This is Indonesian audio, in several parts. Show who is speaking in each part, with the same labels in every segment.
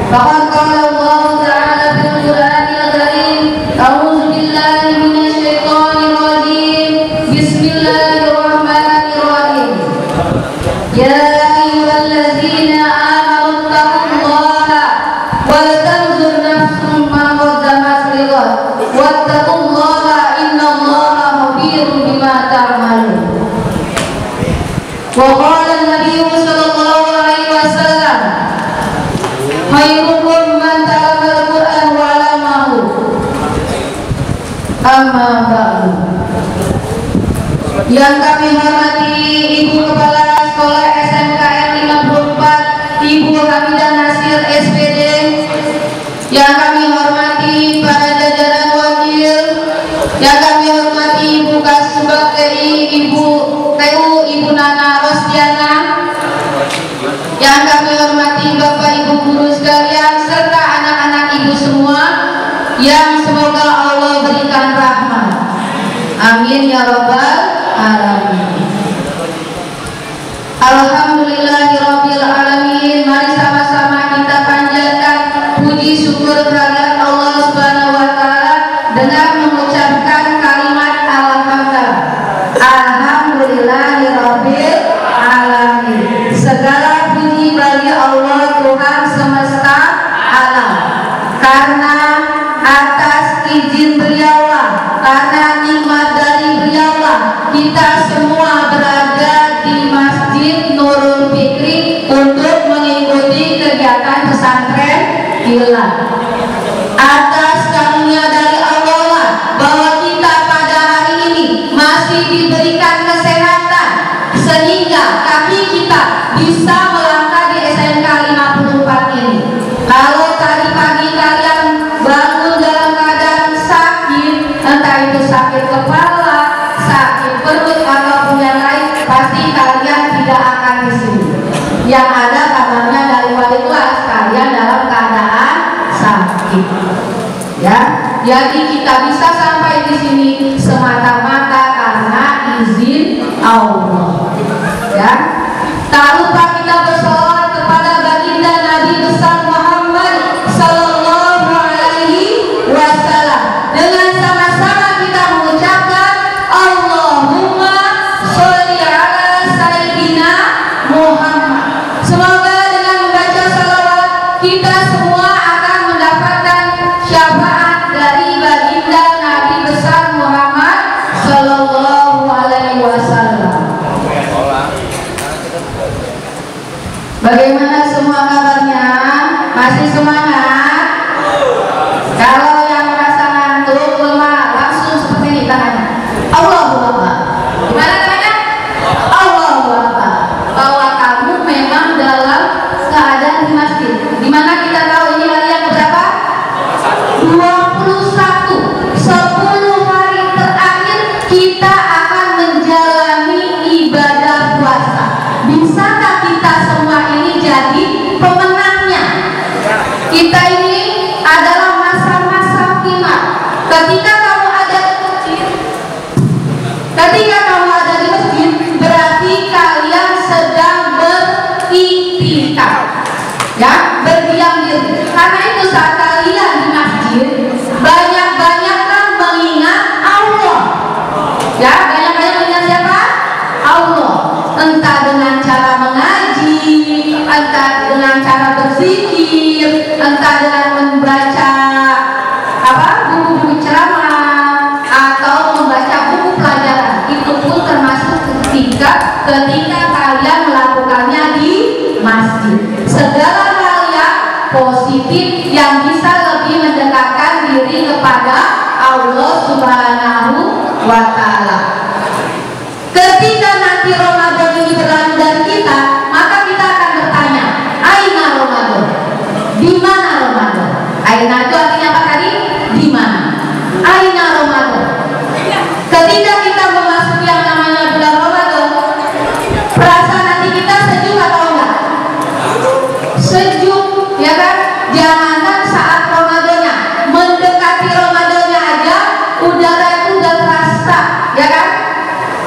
Speaker 1: Faqad qala Allah Ta'ala fil Qur'anil Karim, A'udzu billahi minasyaitonir rajim. Bismillahirrahmanirrahim. Ya ayyuhalladzina amanu taqullaha wal tanzur nafsum ma qaddamat lighad wattaqullaha innallaha khabirun bima ta'malun. Wa qala an-nabiy sallallahu alaihi wasallam, khairukum man ta'allama al-Qur'an wa 'allamahu. Amma ba'du. Yang kami hormati Ibu Kepala Sekolah SMKN 54, Ibu Hamidah Nasir SPD. Yang kami hormati para jajaran wakil. Yang kami hormati Ibu Kasubag TI, Ibu TU, Ibu Nana Rosdiana. Yang kami hormati Bapak Ibu guru sekalian serta anak-anak Ibu semua yang semoga Allah berikan rahmat. Amin ya rabbal alamin. Alhamdulillahirabbil alamin. Mari sama-sama kita panjatkan puji syukur kehadirat Allah Subhanahu wa taala dengan mengucapkan kalimat alhamdulillah. Alhamdulillahirabbil alamin. Segala puji bagi Allah Tuhan semesta alam. Karena atas izin beliaulah, karena nikmat dari beliaulah, kita semua berada di Masjid Nurul Fikri untuk mengikuti kegiatan pesantren kilat. Atas karunia dari Allah lah bahwa kita pada hari ini masih diberikan kesehatan sehingga kaki kita bisa melangkah di SMK 54 ini. Kalau tadi pagi kalian bangun dalam keadaan sakit, entah itu sakit kepala, sakit perut ataupun yang lain, pasti kalian tidak akan di sini. Yang ada kabarnya dari wali kelas kalian dalam keadaan sakit. Ya, jadi kita bisa sampai di sini semata-mata karena izin Allah. Ya, tak lupa kita bersolawat kepada baginda Nabi besar Muhammad Sallallahu Alaihi Wasallam. Dengan sama-sama kita mengucapkan Allahumma sholli ala Sayyidina Muhammad. Semoga dengan membaca salawat kita semua akan mendapatkan syafaat dari baginda Nabi besar Muhammad Sallallahu Alaihi Wasallam. Bagaimana semua kabarnya? Masih semangat? Kalau yang merasa ngantuk, lemah, langsung seperti ini tangannya. Allahu Akbar. Gimana tangannya? Allahu Akbar. Bahwa kamu memang dalam keadaan di masjid. Dimana kita tahu ini hari yang berapa? 21. 10 hari terakhir kita akan menjalani ibadah puasa. Bisakah kita semua ini jadi pemenangnya? Kita ini adalah masa-masa final. Ketika kamu ada di masjid, berarti kalian sedang beriktikaf, ya, berdiam diri. Karena itu saat kalian di masjid, banyak-banyaklah mengingat Allah. Ya, banyak-banyak mengingat siapa? Allah. Entah dengan cara mengaji, entah dengan cara berzikir, entah dengan membaca buku-buku ceramah atau membaca buku pelajaran. Itu pun termasuk ketika kalian melakukannya di masjid. Segala hal yang positif yang bisa lebih mendekatkan diri kepada Allah Subhanahu wa taala. Ketika nanti Ramadan ini berlalu dari kita, maka kita akan bertanya, aina Ramadan? Di mana Ramadan? Aina itu artinya apa tadi? Di mana? Aina Ramadan? Ketika kita memasuki yang namanya bulan Ramadan, perasaan hati kita sejuk atau enggak? Sejuk, ya kan? Jangankan saat Ramadannya, mendekati Ramadannya aja, udara itu udah terasa, ya kan?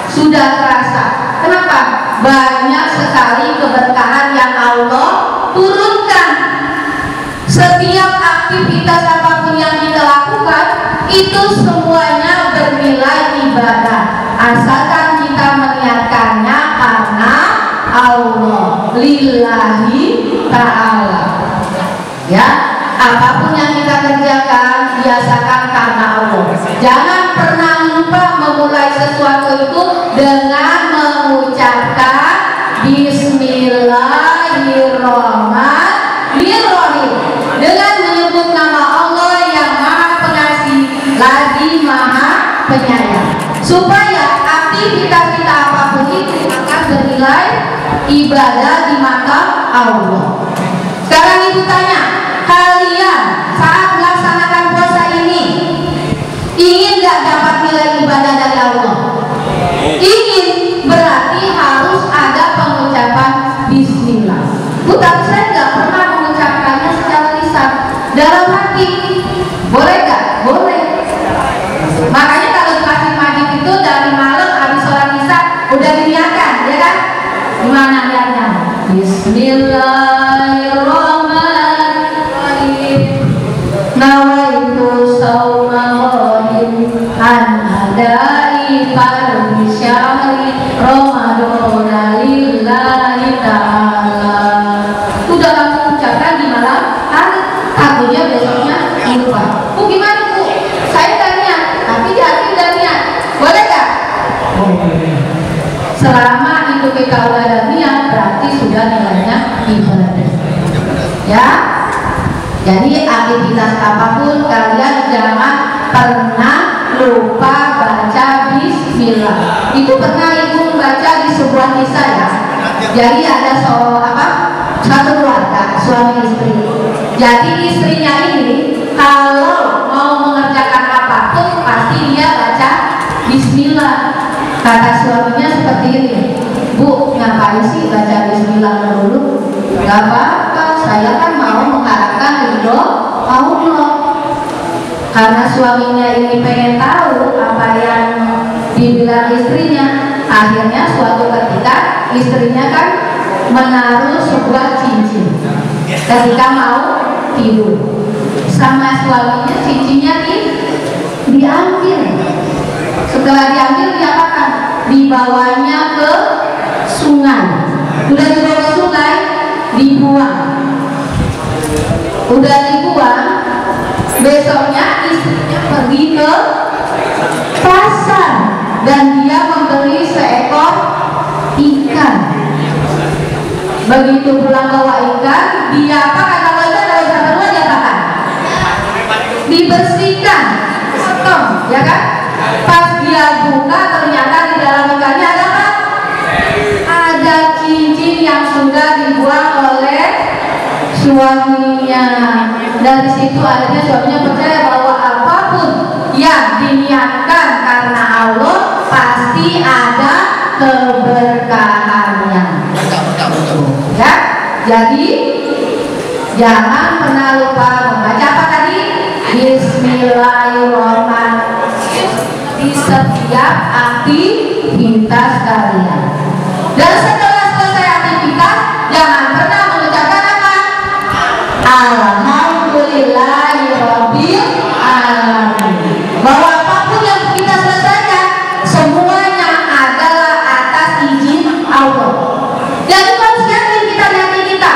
Speaker 1: Sudah terasa. Kenapa? Banyak sekali keberkahan yang Allah turunkan. itu semuanya bernilai ibadah asalkan kita meniatkannya karena Allah, lillahi ta'ala. Ya, apapun yang kita kerjakan biasakan karena Allah. Jangan pernah lupa memulai sesuatu itu dengan mengucapkan Bismillahirrahmanirrahim, dengan menyebut nama Allah yang Maha Pengasih lagi Maha Penyayang, supaya aktivitas kita apapun itu akan bernilai ibadah di mata Allah. Sekarang ibu tanya, kalian saat melaksanakan puasa ini ingin gak dapat nilai ibadah dari Allah? Ingin, berarti harus ada pengucapan Bismillah. Tapi saya gak pernah mengucapkannya secara lisan, dalam hati. Boleh gak? Boleh. Makanya kalau di Masjid Majid itu dari malam habis sholat isya udah diniatkan, ya kan? Gimana niatnya? Bismillahirrahmanirrahim. Nawaitu shauma ghadin an adai fardhi syahri Ramadana lillahi ta'ala. Udah langsung ucapkan di malam hari, takutnya besoknya lupa. Bu gimana bu? Saya udah niat, tapi di hati udah niat. Boleh gak? Boleh. Selama itu kita udah ada niat, berarti sudah nilainya ibadah. Ya. Jadi aktivitas apapun kalian jangan pernah lupa baca Bismillah. Itu pernah ibu baca di sebuah kisah ya. Jadi ada satu keluarga suami istri. Jadi istrinya ini kalau mau mengerjakan apapun pasti dia baca Bismillah. Kata suaminya seperti ini, Bu, ngapain sih baca Bismillah dulu? Gak apa-apa, saya kan mau mengharapkan ridho Allah. Karena suaminya ini pengen tahu apa yang dibilang istrinya, akhirnya suatu ketika istrinya kan menaruh sebuah cincin ketika mau tidur. Sama suaminya cincinnya diambil. Setelah diambil diapakan? Dibawanya ke sungai. Udah dibawa ke sungai, dibuang. Udah dibuang, besoknya istrinya pergi ke pasar dan dia membeli seekor ikan. Begitu pulang bawa ikan, dia apa kata ikan dari sana dia makan. Dibersihkan, potong, ya kan? Pas dia buka ternyata di dalam ikannya ada apa? Ada cincin yang sudah dibuang oleh suaminya. Dari situ akhirnya suaminya percaya bahwa apapun yang diniatkan karena Allah pasti ada keberkahannya. Ya, jadi jangan pernah lupa membaca apa tadi? Bismillahirrahmanirrahim di setiap aktivitas kalian. Dan setelah selesai aktivitas, jangan pernah mengucapkan apa? Alhamdulillahirabbil alamin. Bahwa apapun yang kita selesaikan, semuanya adalah atas izin Allah. Dan harus yakin kita di hati kita.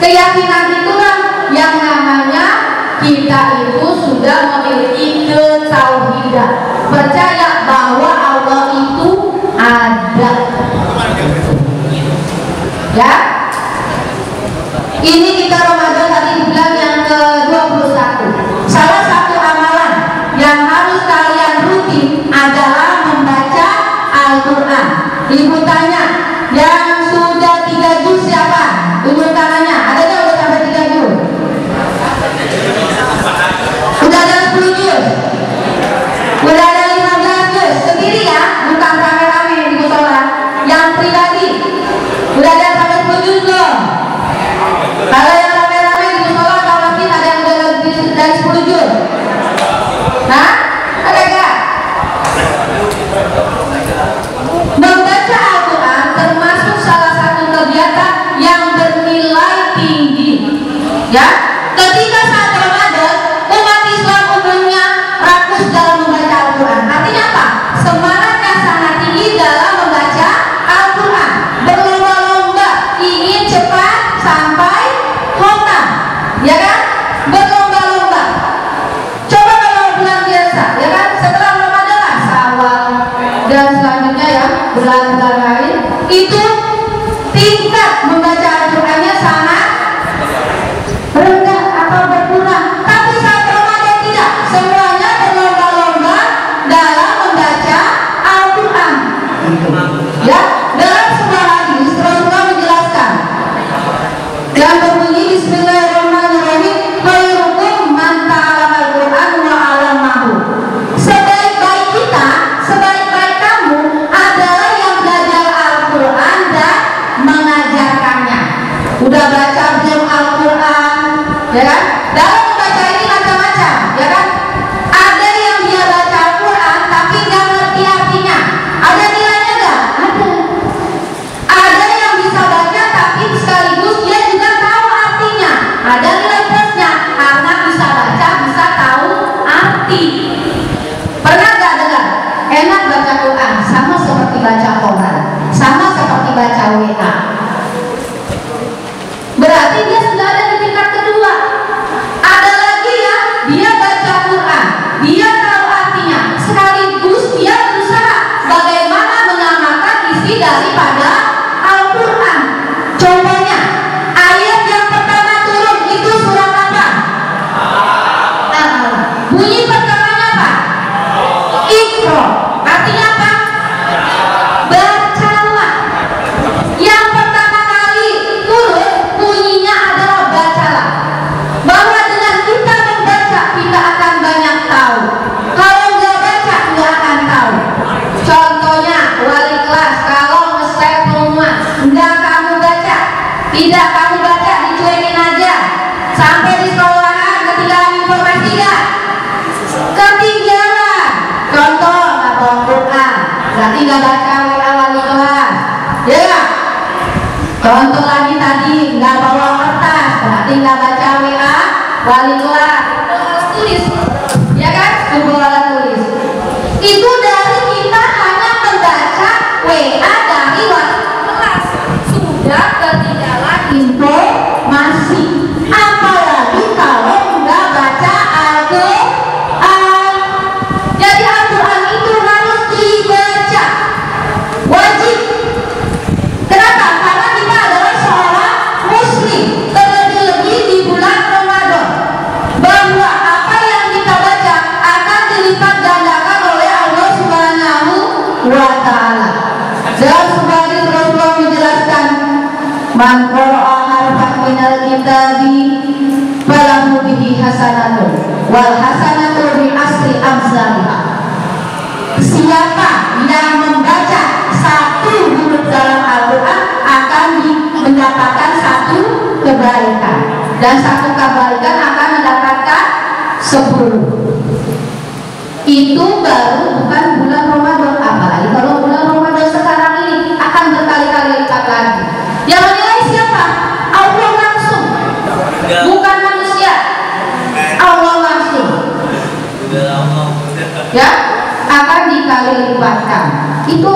Speaker 1: Keyakinan itulah yang namanya kita itu sudah memiliki ketauhidan, percaya bahwa Allah itu ada. bulan-bulan lain, itu tingkat membaca Al-Qur'annya sangat rendah atau berkurang. Tapi saat Ramadan tidak, semuanya berlomba-lomba dalam membaca Al-Qur'an. Ya, dalam sebuah hadis Rasulullah menjelaskan yang berbunyi Bismillahirrahmanirrahim, khairukum man ta'allama al-Qur'an wa 'allamahu. Sebaik-baik kita, sebaik-baik kamu adalah yang belajar Al-Qur'an dan mengajarkannya. Udah baca belum Al-Qur'an? Ya kan? Dalam membaca ini macam-macam, ya kan? Ada yang dia baca Al-Qur'an tapi nggak ngerti artinya. Ada nilainya nggak? Ada. Ada yang bisa baca tapi sekaligus dia juga tahu artinya. Ada nilai plusnya karena bisa baca, bisa tahu arti. Pernah nggak dengar? Enak baca Quran, sama seperti baca Quran, sama seperti baca WA. Berarti dia sudah ada di tingkat kedua. Ada lagi ya, dia baca Quran, dia tahu artinya, sekaligus dia berusaha bagaimana mengamalkan isi daripada Al-Quran. Contohnya, ayat yang pertama turun itu surat apa? Al-Alaq. Bunyi pertamanya apa? Iqra. Artinya apa? Bacalah. Yang pertama kali turun bunyinya adalah bacalah. Bahwa dengan kita membaca kita akan banyak tahu. Kalau nggak baca nggak akan tahu. Contohnya wali kelas kalau nge-share pengumuman nggak kamu baca, tidak kamu baca, dicuekin aja sampai di sekolahan ketinggalan informasi nggak? Ketinggalan. Contoh nggak bawa Quran, berarti nggak baca WA wali kelas, ya nggak? Contoh lagi tadi nggak bawa kertas, berarti nggak baca WA wali kelas. Tulis, ya kan? Sebuah tulis. Itu dari kita hanya membaca WA dari wali kelas, sudah ketinggalan informasi. Apalagi kalau nggak baca Al-Quran. Jadi Al-Quran itu harus dibaca, wajib. Kenapa? Karena kita adalah seorang muslim, terlebih-lebih di bulan Ramadan, bahwa apa yang kita baca akan dilipat gandakan oleh Allah Subhanahu wa Ta'ala. Dalam sebuah hadis Rasulullah menjelaskan, man qara'a harfan minal kitabi falahu bihi hasanatun wal hasanatu bi asri amsalha. Siapa yang membaca satu huruf dalam Al-Quran akan mendapatkan satu kebaikan, dan satu kebaikan akan mendapatkan 10. Itu baru bukan bulan Ramadan, apalagi kalau bulan Ramadan sekarang ini akan berkali-kali lipat lagi. Yang menilai siapa? Allah langsung, bukan manusia. Allah langsung, ya, akan dikali lipatkan. Itu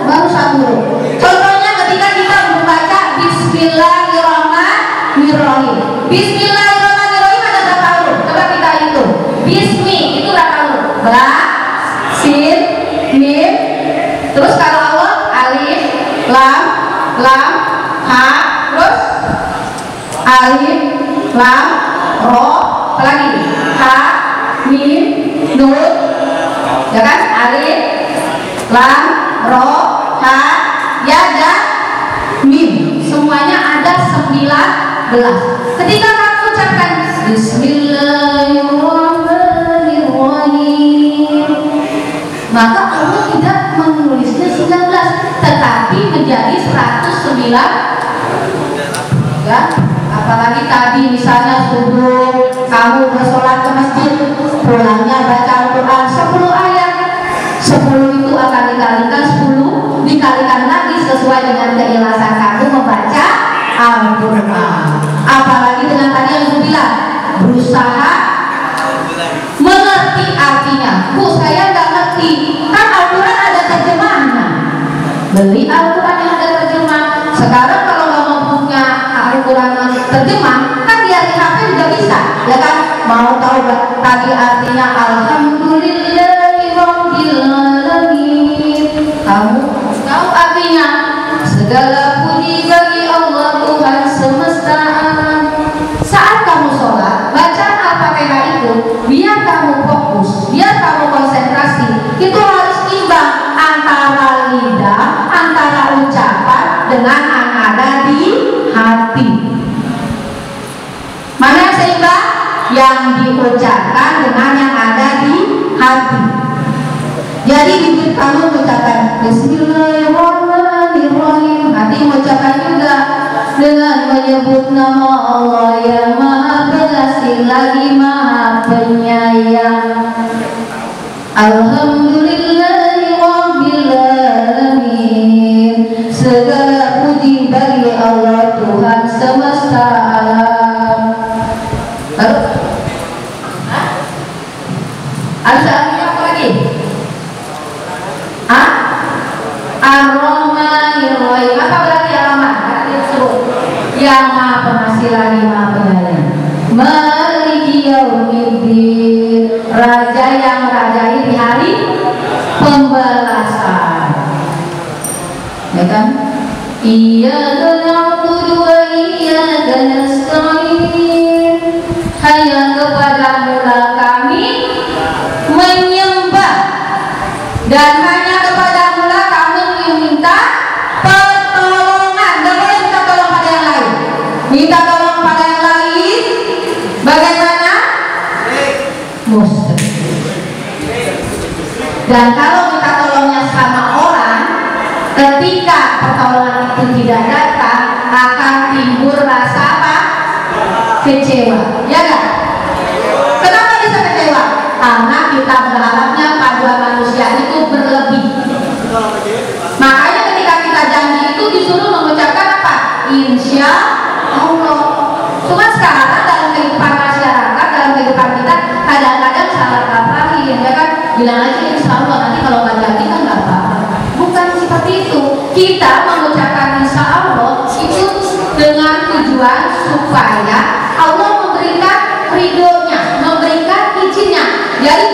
Speaker 1: baru satu huruf. Contohnya ketika kita membaca Bismillahirrahmanirrahim. Bismillahirrahmanirrahim ada berapa huruf? Coba kita hitung. Bismi itu berapa huruf? Ba, sin, mim. Terus kalau Allah alif, lam, ha. Terus alif, lam, ro. Apalagi ha, mim, nun. Ya kan? Alif, lam, ro, ha, ya, dan mim. Semuanya ada 19. Ketika kamu ucapkan Bismillahirrahmanirrahim, maka Allah tidak menulisnya 19, tetapi menjadi 109. Ya, apalagi tadi misalnya subuh kamu bersolat ke masjid, pulangnya baca Al-Quran 10 ayat. 10 itu akan dikalikan 10, dikalikan lagi sesuai dengan keikhlasan kamu membaca Al-Quran. Apalagi dengan tadi yang aku bilang, berusaha mengerti artinya. Bu, saya nggak ngerti, kan Al-Quran ada terjemahannya. Beli Al-Quran yang ada terjemah. Sekarang kalau nggak mau punya Al-Quran terjemah, kan di HP juga bisa, ya kan? Mau tahu tadi artinya Alhamdulillahirobbilalamin, kamu tahu yang diucapkan dengan yang ada di hati. Jadi bibir kamu mengucapkan Bismillahirrahmanirrahim, hati mengucapkan juga dengan menyebut nama Allah yang Maha Pengasih lagi Maha Penyayang. Alhamdulillahi Rabbil Alamin, segala puji bagi Allah Tuhan semesta alam. Ada apa lagi? Ar-Rahmanir-Rahim. Apa berarti Ar-Rahman? Berarti disebut yang Maha Pengasih lagi Maha Penyayang. Maliki Yaumiddin, Raja yang merajai di hari pembalasan. Ya kan? Iyyaka na'budu wa iyyaka nasta'in. Hanya kepadamu lah kami menyembah dan hanya kepadamu lah kami meminta pertolongan. Tidak boleh minta tolong pada yang lain. Minta tolong pada yang lain bagaimana? Mustahil. Dan kalau minta tolongnya sama orang, ketika pertolongan itu tidak datang, akan timbul rasa apa? Kecewa. Ya kan? Kenapa bisa kecewa? Karena kita berharapnya pada manusia itu berlebih. Makanya ketika kita janji itu disuruh mengucapkan apa? Insya Allah. Cuma sekarang dalam kehidupan masyarakat, dalam kehidupan kita, kadang-kadang salah kaprahin, ya kan? Bilang aja insya Allah, nanti kalau nggak jadi kan nggak apa-apa. Bukan seperti itu. Kita mengucapkan insya Allah itu dengan tujuan supaya Allah memberikan ridhonya, memberikan izinnya. Jadi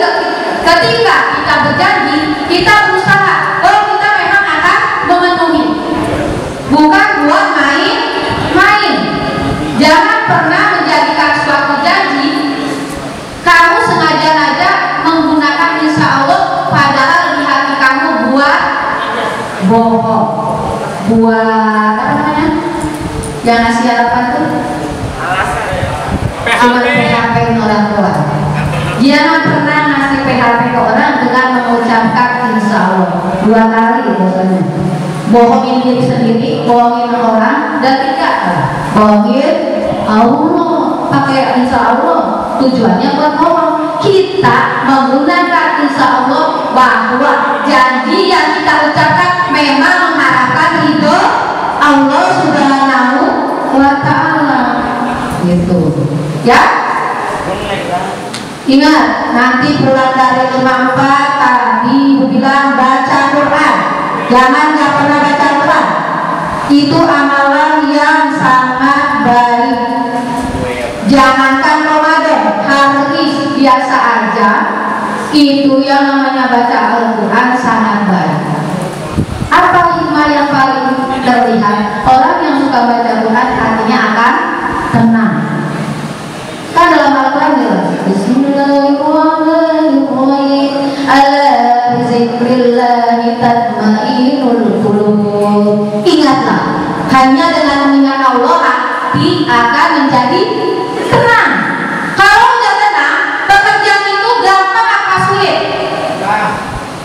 Speaker 1: ketika kita berjanji, kita berusaha, kita memang akan memenuhi, bukan buat main-main. Jangan pernah menjadikan suatu janji kamu sengaja-ngaja menggunakan insya Allah, padahal di hati kamu buat bohong, buat apa namanya? Yang ngasih harapan tuh cuma PHP orang tua. Jangan pernah ngasih PHP ke orang dengan mengucapkan insya Allah 2 kali biasanya. Bohongin diri sendiri, bohongin orang, dan 3 bohongin Allah. Pakai insya Allah tujuannya buat bohong. Kita menggunakan insya Allah bahwa janji yang kita ucapkan memang mengharapkan ridho Allah Subhanahu wa Ta'ala. Gitu ya. Ingat, nanti pulang dari rumah 4 tadi bilang baca Quran. Jangan nggak pernah baca Quran. Itu amalan yang sangat baik. Jangankan Ramadan, hari biasa aja itu yang namanya baca Al-Quran sangat baik. Apa hikmah yang paling terlihat? Orang yang suka baca Quran hatinya akan tenang. Kan dalam Al-Quran jelas Bismillahirrahmanirrahim, ala bizikrillahi tatma'innul qulub. Ingatlah, hanya dengan mengingat Allah hati akan menjadi tenang. Kalau udah tenang, pekerjaan itu gampang apa sulit?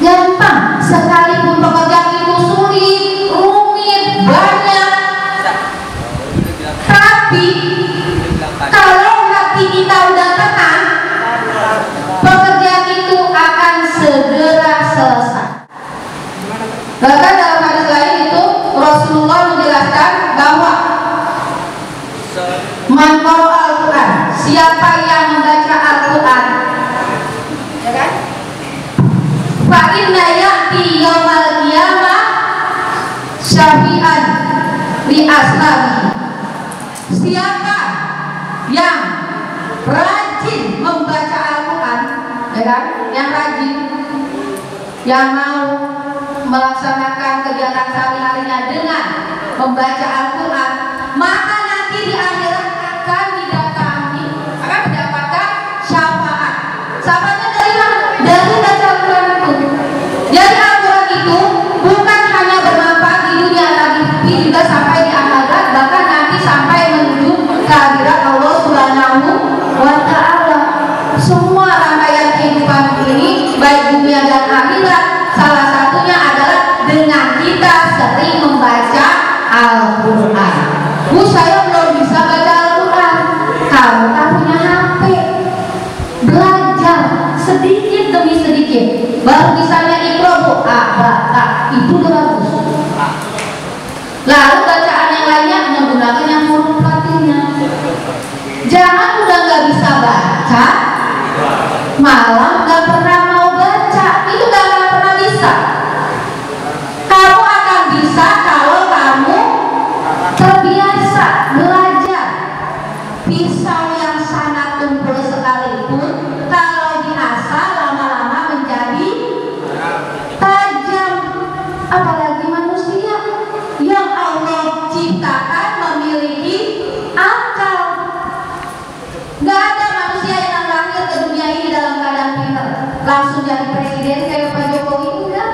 Speaker 1: Gampang. Sekalipun pekerjaan itu sulit, rumit, banyak, tapi kalau hati kita udah tenang, pekerjaan itu akan segera selesai. Bahkan dalam hadis lain itu Rasulullah menjelaskan bahwa man qara'a Al-Quran, siapa yang membaca Al-Quran, ya kan? Fa inna ya'ti yaumal qiyamah syafi'an li aslabi. Siapa yang rajin membaca Al-Quran, ya kan? Yang rajin, yang mau melaksanakan kegiatan sehari-harinya dengan membaca Al-Quran, maka nanti di akhirat akan didatangi, akan mendapatkan syafaat. Syafaatnya dari mana? Dari baca Al-Quran itu. Jadi Al-Quran itu bukan hanya bermanfaat di dunia, tapi juga sampai di akhirat, bahkan nanti sampai menuju kehadirat Allah Subhanahu wa Ta'ala. sering membaca Al-Quran. Bu, saya belum bisa baca Al-Quran. Kamu kan punya HP, belajar sedikit demi sedikit. Baru misalnya Iqra, Bu, itu udah bagus. Lalu bacaan yang lainnya menggunakan yang huruf Latinnya. Jangan udah nggak bisa baca, malah nggak pernah mau baca. Itu nggak pernah bisa. Kamu akan bisa kalau kamu terbiasa belajar. Pisau yang sangat tumpul sekalipun, kalau diasah lama-lama menjadi tajam. Apalagi manusia yang Allah ciptakan memiliki akal. Nggak ada manusia yang lahir ke dunia ini dalam keadaan pintar langsung jadi presiden kayak Pak Jokowi, enggak.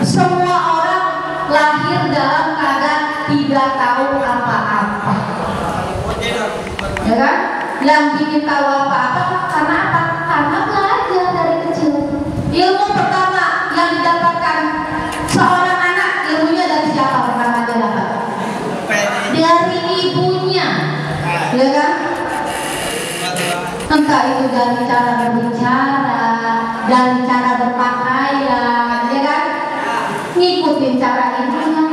Speaker 1: Semua orang lahir dalam keadaan tidak tahu apa-apa, ya kan? Yang bikin tahu apa-apa karena apa? Karena belajar dari kecil. Ilmu pertama yang didapatkan seorang anak, ilmunya dari siapa pertama dia dapat? Dari ibunya, ya kan? Entah itu dari cara berbicara, dari cara berpakaian, ya kan? Ngikutin cara ibunya,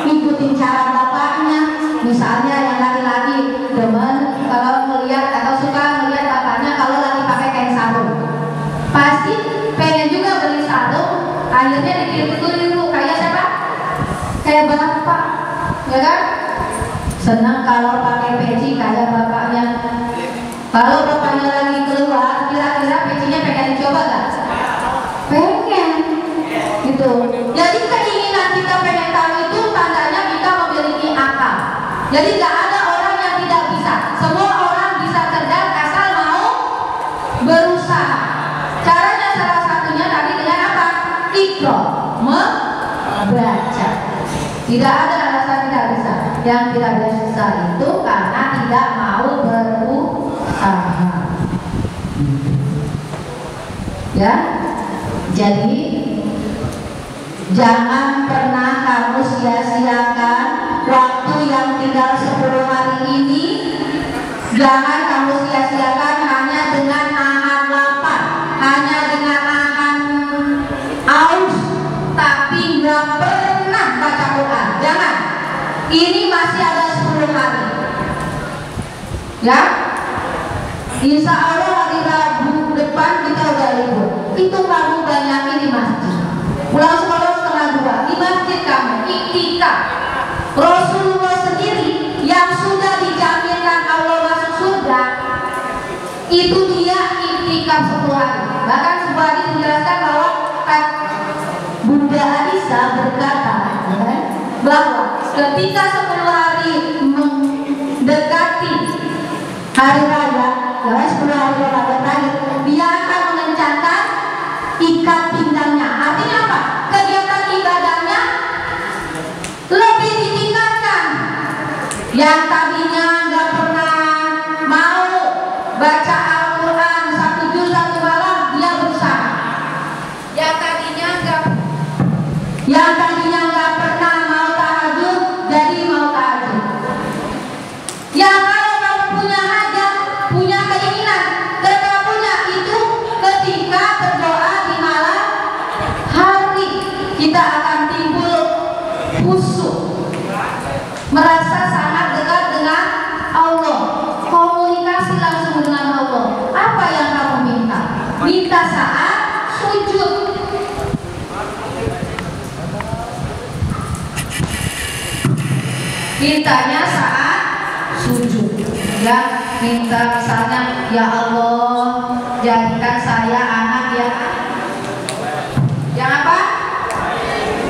Speaker 1: ngikutin cara bapaknya. Misalnya yang laki-laki demen kalau melihat atau suka melihat bapaknya kalau lagi pakai kain sarung, pasti pengen juga beli sarung. Akhirnya ditiru-tiru kayak siapa? Kayak bapak, ya kan? Senang kalau pakai peci kayak bapaknya. Kalau bapaknya lagi keluar, kira-kira pecinya pengen dicoba gak? Pengen, gitu. Jadi keinginan kita pengen tahu itu tandanya kita memiliki akal. Jadi gak ada orang yang tidak bisa. Semua orang bisa cerdas asal mau berusaha. Caranya salah satunya tadi dengan apa? Iqra, membaca. Tidak ada alasan tidak bisa. Yang tidak bisa itu karena tidak mau berusaha. Ya, jadi jangan pernah kamu sia-siakan waktu yang tinggal 10 hari ini. Jangan kamu sia-siakan hanya dengan nahan lapar, hanya dengan nahan aus, tapi nggak pernah baca Quran. Jangan. Ini masih ada 10 hari. Ya, insya Allah hari Rabu depan kita udah libur. Itu kamu banyakin di masjid. Pulang sekolah setengah 2 di masjid kamu iktikaf. Rasulullah sendiri yang sudah dijaminkan Allah masuk surga, itu dia iktikaf 10 hari. Bahkan sebuah hadis menjelaskan bahwa Bunda Aisyah berkata bahwa ketika 10 hari mendekati hari raya, ya 10 hari raya terakhir, dia akan mengencangkan ikat pinggangnya. Artinya apa? Kegiatan ibadahnya lebih ditingkatkan. Yang tadinya nggak pernah mau baca Al-Quran 1 juz 1 malam, dia berusaha. Yang tadinya nggak pernah mau tahajud, jadi mau tahajud. Yang kalau kamu punya hajat, punya keinginan, ketika punya itu ketika berdoa di malam hari, kita akan timbul khusyuk, merasa sangat dekat dengan Allah, komunikasi langsung dengan Allah. Apa yang kamu minta? Minta saat sujud. Mintanya saat sujud. Ya, minta misalnya, ya Allah, jadikan saya anak yang apa?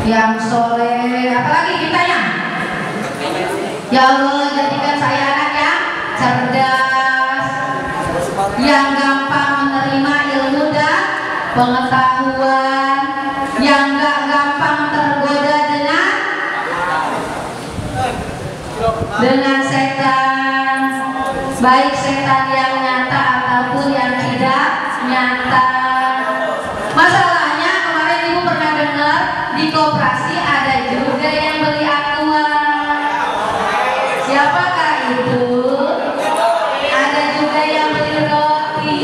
Speaker 1: Yang soleh. Apalagi mintanya? Ya Allah, jadikan saya anak yang cerdas, yang gampang menerima ilmu dan pengetahuan, yang gak gampang tergoda dengan setan, baik setan yang nyata ataupun yang tidak nyata. Masalahnya kemarin ibu pernah dengar di koperasi ada juga yang beli aqua. Siapakah itu? Ada juga yang beli roti.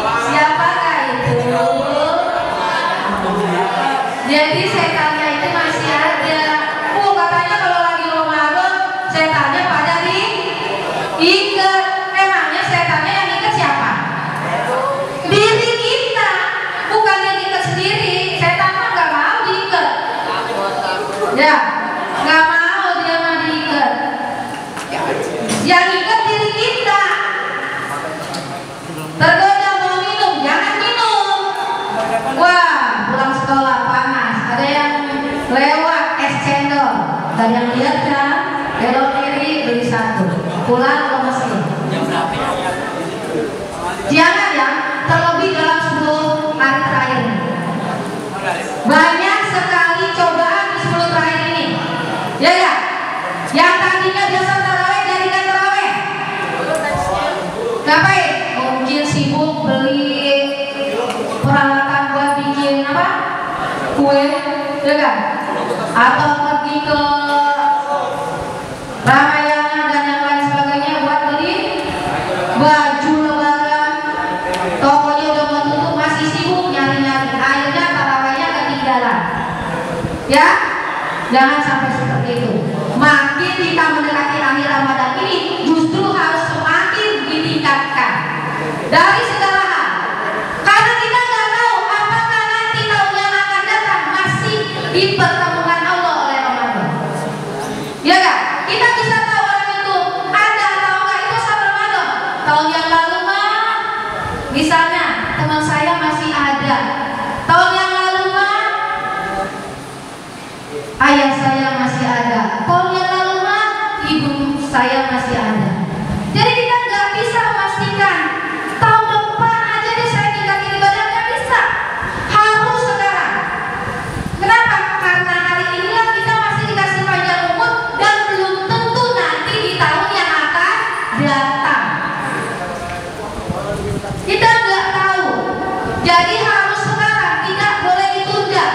Speaker 1: Siapakah itu? Jadi setannya itu masih ada. Katanya kalau lagi Ramadan setannya pada diikat. Emangnya setannya yang ikat siapa? Diri kita, bukan yang ikat sendiri. Setan mah nggak mau diikat. Ya, nggak mau dia mah diikat. Yang ikat diri kita. Tergoda mau minum, jangan minum. Wah, pulang sekolah panas. Ada yang lewat es cendol. Ada yang lihat kan? Belok kiri beli satu. Pulang ke mesin. Jangan ya, terlebih dalam 10 hari terakhir. Banyak sekali cobaan di 10 terakhir ini. Ya ya. Yang tadinya biasa taraweh jadikan taraweh. Ngapain? Mungkin sibuk beli peralatan buat bikin apa? Kue, ya kan? Atau pergi ke Ramayana dan yang lain sebagainya buat beli baju lebaran. Tokonya udah mau tutup, masih sibuk nyari-nyari. Akhirnya tarawehnya ketinggalan. Ya, jangan sampai seperti itu. Makin kita mendekati akhir Ramadan ini, justru harus semakin ditingkatkan dari segala hal. Karena kita nggak tahu apakah nanti tahun yang akan datang masih dipertemukan Allah oleh Ramadan. Ya kan? Kita bisa tahu orang itu ada atau enggak itu saat Ramadan. Tahun yang lalu mah, misalnya teman saya masih ada. Tahun yang lalu mah, ayah saya masih ada. Tahun yang lalu mah, ibu saya masih ada. Jadi kita nggak bisa memastikan tahun depan aja deh saya tingkatin ibadahnya bisa. Harus sekarang. Kenapa? Karena hari inilah kita masih dikasih panjang umur dan belum tentu nanti di tahun yang akan datang. Kita nggak tahu. Jadi harus sekarang, tidak boleh ditunda.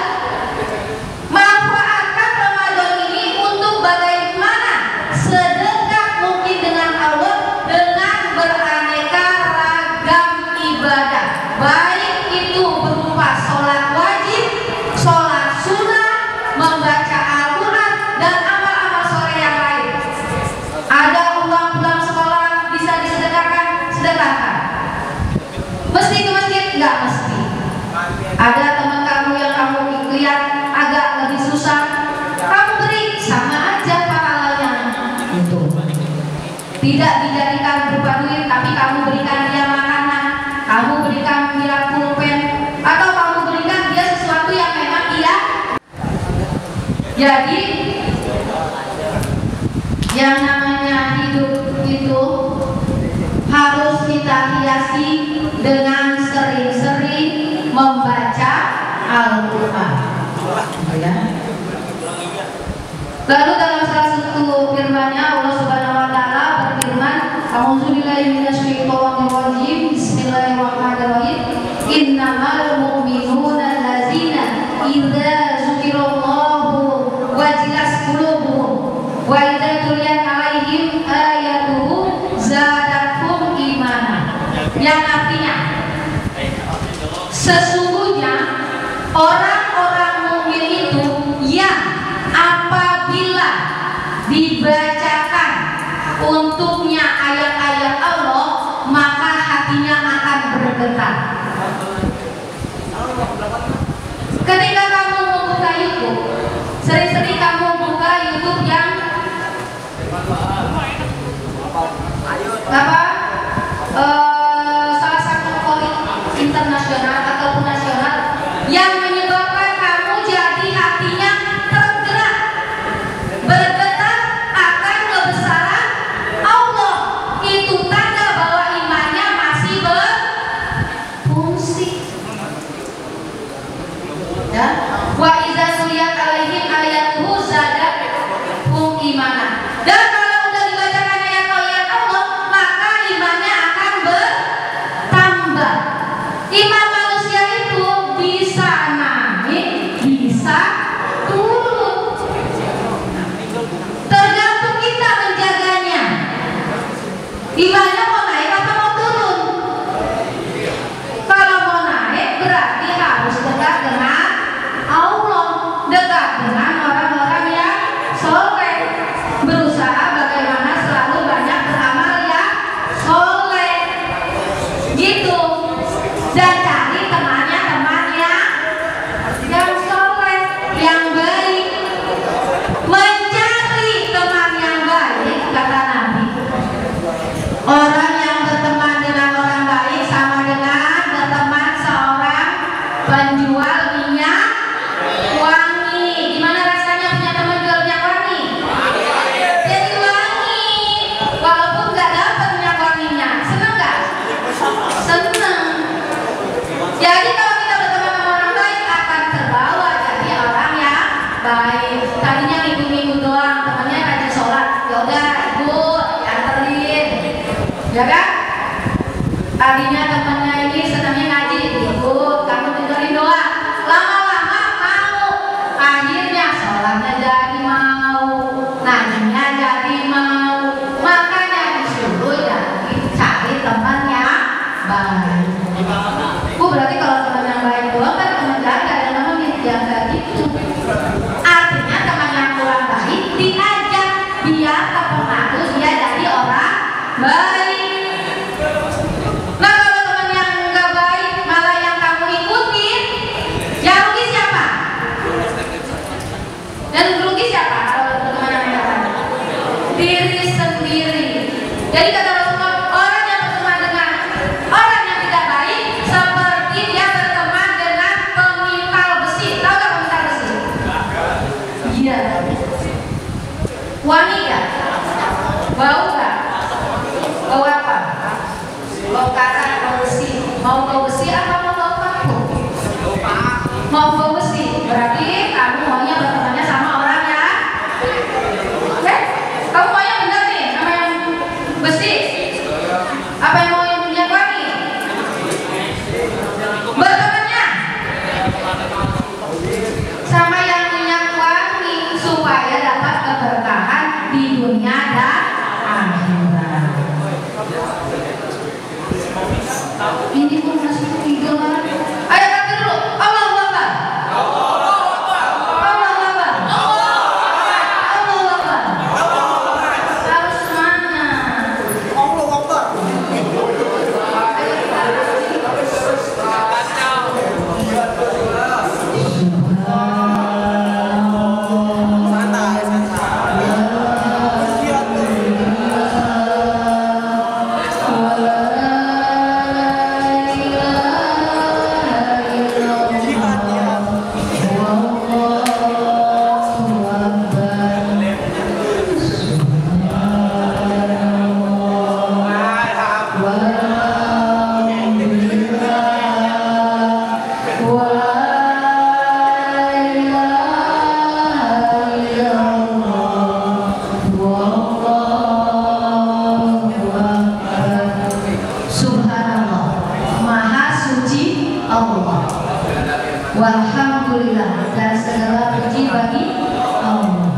Speaker 1: Manfaatkan Ramadan ini untuk bagaimana sedekat mungkin dengan Allah dengan beraneka ragam ibadah. Baik itu berupa sholat wajib, sholat sunnah, membaca Al-Quran, dan amal-amal sore yang lain. Ada uang pulang sekolah bisa disedekahkan, sedekahkan. Mesti ke masjid? Enggak mesti. Ada teman kamu yang kamu lihat agak lebih susah, kamu beri, sama aja pahalanya. Itu tidak dijadikan berupa duit, tapi kamu berikan dia makanan, kamu berikan dia pulpen, atau kamu berikan dia sesuatu yang memang dia. Jadi yang namanya hidup itu harus kita hiasi dengan sering-sering membaca Al-Quran. Ya. Lalu dalam salah satu firman-Nya Allah Subhanahu wa taala berfirman, "A'udzubillahi minasyaitonir rajim. Bismillahirrahmanirrahim. Innamal mu'minuna allazina idza dzukirallahu wajilat qulubuhum wa idza tuliyat 'alaihim ayatuhu zadatuhum imanan." Yang artinya sesungguhnya orang-orang mukmin itu yang apabila dibacakan untuknya ayat-ayat Allah, maka hatinya akan bergetar. Ketika kamu membuka YouTube, sering-sering kamu buka YouTube yang apa? Salah satu politik internasional ataupun nasional yang menyebabkan kamu jadi hatinya tergerak, bergetar akan kebesaran Allah. Itu tanda bahwa imannya masih berfungsi. Ya, wa iza suliyat alaihim ayatuhu zadatuhum imanan. Dan kalau udah dibacakan ayat-ayat Allah, maka imannya akan bertambah. Iman manusia itu bisa penjual minyak wangi. Gimana rasanya punya teman jual minyak wangi? Jadi wangi, walaupun nggak dapat minyak wanginya. Seneng nggak? Seneng. Jadi kalau kita berteman sama orang baik akan terbawa jadi orang yang baik. Tadinya minggu-minggu doang, temannya rajin sholat, yaudah ibu anterin, ya kan? Tadinya temannya ini senangnya ngaji, ibu kamu dengerin doa. Lama-lama mau, akhirnya sholatnya jadi mau, ngajinya jadi mau. Makanya disuruh jadi cari teman yang baik. Bu, berarti kalau teman yang baik doang kan teman jahat ada namanya yang kayak gitu. Artinya teman yang kurang baik diajak biar terpengaruh dia jadi orang baik. Nah kalau teman yang nggak baik malah yang kamu ikutin, yang rugi siapa? Dan rugi siapa kalau teman yang nggak baik? Diri sendiri. Jadi kata Rasulullah, orang yang berteman dengan orang yang tidak baik seperti dia berteman dengan pemintal besi. Tahu nggak pemintal besi? Iya. Wangi nggak? Bau nggak? Bau apa? Bau karat, bau besi. Mau bau besi apa mau bau paku? Mau bau besi. Berarti kamu maunya bertemannya sama orang yang kamu maunya bener nih sama yang besi. Apa yang mau yang punya wangi? Bertemannya sama yang minyak wangi supaya dapat keberkahan di dunia dan akhirat. Ini pun masih tidur kan? Ayo takbir dulu. Allahu Akbar. Allahu Akbar. Allahu Akbar. Allahu Akbar. Harus semangat.
Speaker 2: Allahu Akbar.
Speaker 1: Walhamdulillah, dan segala puji bagi Allah.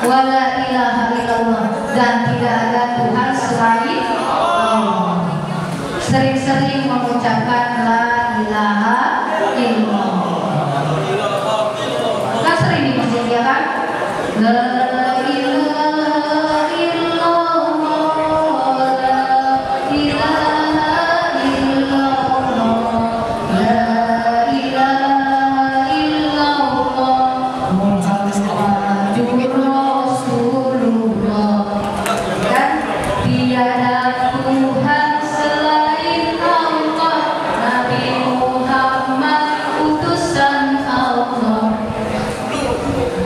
Speaker 1: Wala ilaha illallah, dan tidak ada Tuhan selain Allah. Sering-sering mengucapkan la ilaha illallah. Kan sering di masjid ya kan? La ilaha illallah, la ilaha illallah, la ilaha illallah, Muhammadur Rasulullah. Dan tiada Tuhan selain Allah, Nabi Muhammad utusan Allah.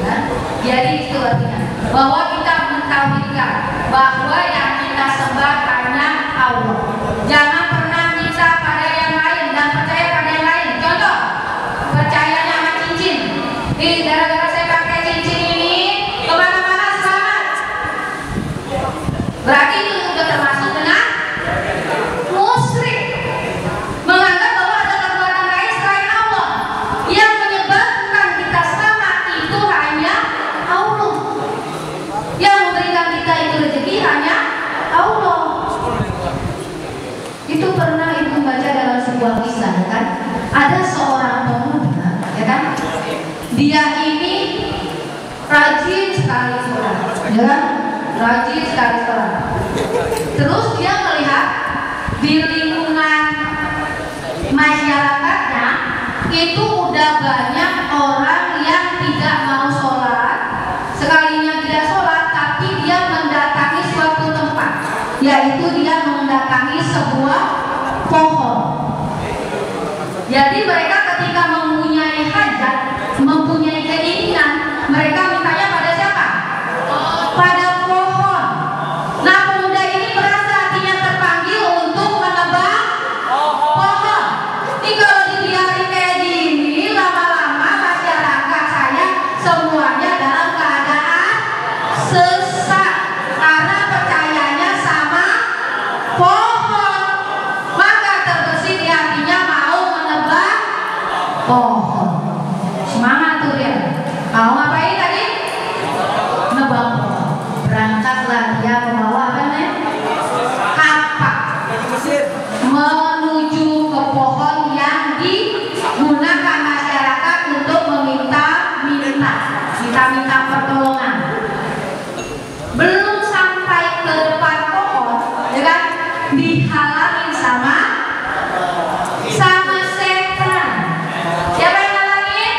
Speaker 1: Nah, jadi itu artinya bahwa kita mentauhidkan bahwa yang kita sembah hanya Allah. Jangan pernah minta pada yang lain dan percaya pada yang lain. Contoh, percayanya sama cincin. Gara-gara saya pakai cincin ini kemana-mana selamat. Berarti itu sudah termasuk dengan musyrik, menganggap bahwa ada kekuatan lain selain Allah. Yang menyebabkan kita selamat itu hanya Allah. Yang memberikan kita itu rezeki hanya Allah. Itu pernah ibu baca dalam sebuah kisah, ya kan? Ada seorang pemuda, ya kan? Dia ini rajin sekali sholat, ya kan? Rajin sekali sholat. Terus dia melihat di lingkungan masyarakatnya itu udah banyak orang yang tidak mau sholat. Sekalinya tidak sholat, tapi dia mendatangi suatu tempat, yaitu dia mendatangi sebuah pohon. Jadi mereka ketika mempunyai hajat, mempunyai keinginan, mereka mintanya pada siapa? Pada pohon. Nah, pemuda ini merasa hatinya terpanggil untuk menebang pohon. Ini kalau dibiarin kayak gini, lama-lama masyarakat saya semuanya dalam keadaan sesat karena percayanya sama pohon. Maka terbesit di hatinya mau menebang pohon. Semangat tuh dia. Mau ngapain tadi? Nebang pohon. Berangkatlah dia membawa apa namanya? Kapak menuju ke pohon yang digunakan masyarakat untuk meminta pertolongan. Belum sampai ke depan pohon, ya kan? Dihalangin sama setan. Siapa yang halangin?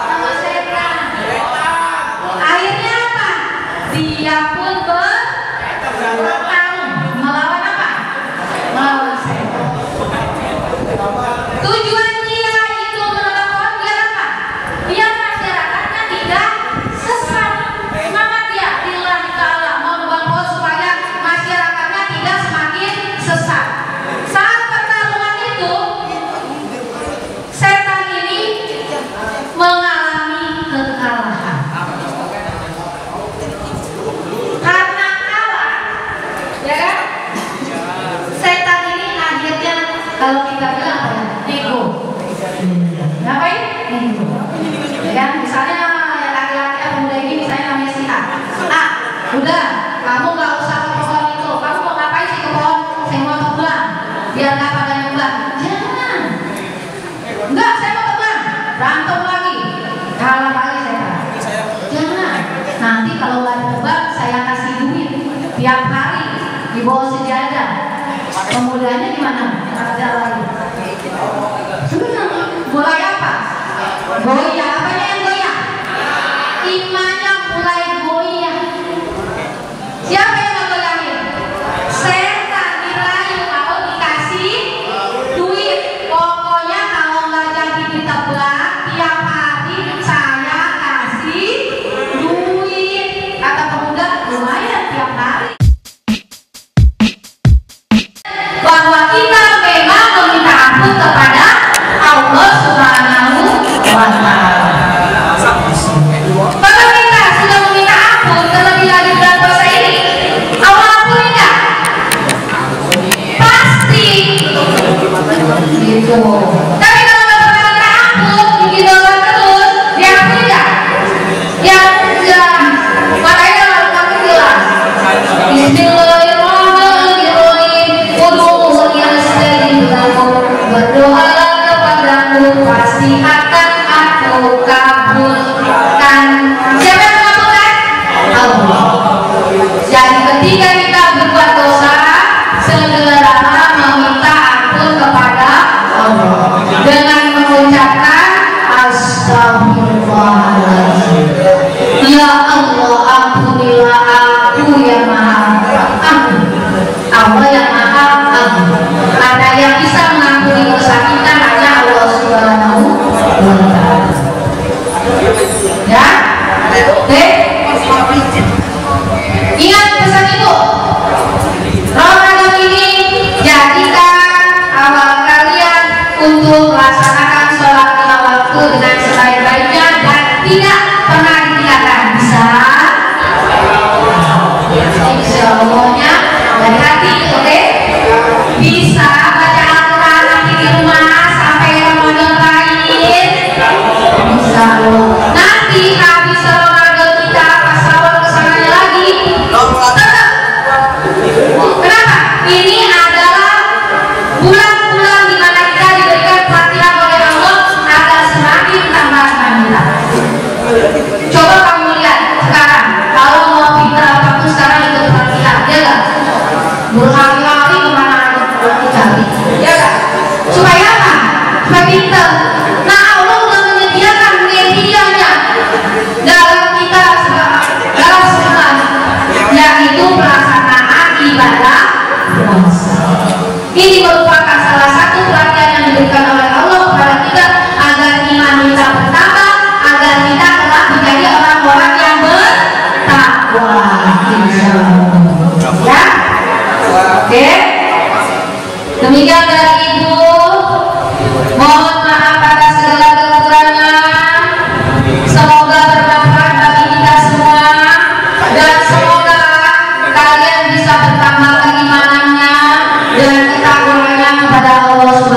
Speaker 1: Sama setan. Akhirnya apa? Dia pun bertarung melawan apa? Melawan setan. Tujuan dia itu menebang pohon biar apa? Biar masyarakatnya tidak sesat. Semangat dia lillahi ta'ala mau nebang pohon supaya masyarakatnya tidak semakin sesat. Saat pertarungan itu, setan ini mengalami kekalahan. Karena kalah, ya kan? Setan ini akhirnya kalau kita bilang apa ya? Ego. Ngapain? Ego. Ya kan? Misalnya nama laki-laki pemuda ini misalnya namanya si A. Udah, kamu nggak usah ke pohon itu. Kamu mau ngapain sih ke pohon? Saya mau terbang. Biar nggak pada nyembah. Jangan. Enggak, saya mau terbang. Berantem lagi. Kalah lagi saya. Jangan. Nanti kalau nggak ditebak, saya kasih duit tiap hari di bawah sejadah. Pemudanya gimana? Ada lagi. Sudah. Mulai apa? Goyah. Apanya yang goyah? Imannya mulai goyah. Siapa yang ngegoyahin? Setan dirayu kalau dikasih duit. Pokoknya kalau nggak jadi ditebak tiap hari saya kasih duit. Kata pemuda, lumayan tiap hari. Bahwa kita memang meminta ampun kepada Allah Subhanahu wa Ta'ala. Kalau kita sudah meminta ampun, terlebih lagi bulan puasa ini, Allah ampuni nggak? Pasti. Gitu. Tapi kalau nggak pernah minta ampun, bikin dosa terus, diampuni nggak? Ya enggak. Makanya kalau kamu bilang, Bismillahirrahmanirrahim, berdoalah kepadaku, pasti akan aku kabulkan. Siapa yang mengabulkan? Allah. Jadi ketika kita berbuat dosa, segera meminta ampun kepada Allah dengan mengucapkan astagfirullahaladzim. Ya Allah, ampunilah aku yang maha ampun. Allah yang maha ampun. Ada yang bisa mengampuni dosa kita hanya Allah Subhanahu wa Ta'ala. Ya, oke. Ingat pesan ibu. Ramadan ini jadikan awal kalian untuk melaksanakan sholat lima waktu dengan sebaik-baiknya dan tidak pernah ditinggalkan. Bisa? Insya Allahnya dari hati, oke? Bisa baca Al-Quran nanti di rumah sampai Ramadan lain. Bisa loh. Nanti habis Ramadan kita pas awal kesananya lagi. Tetap. Kenapa? Ini adalah bulan-bulan di mana kita diberikan perhatian oleh Allah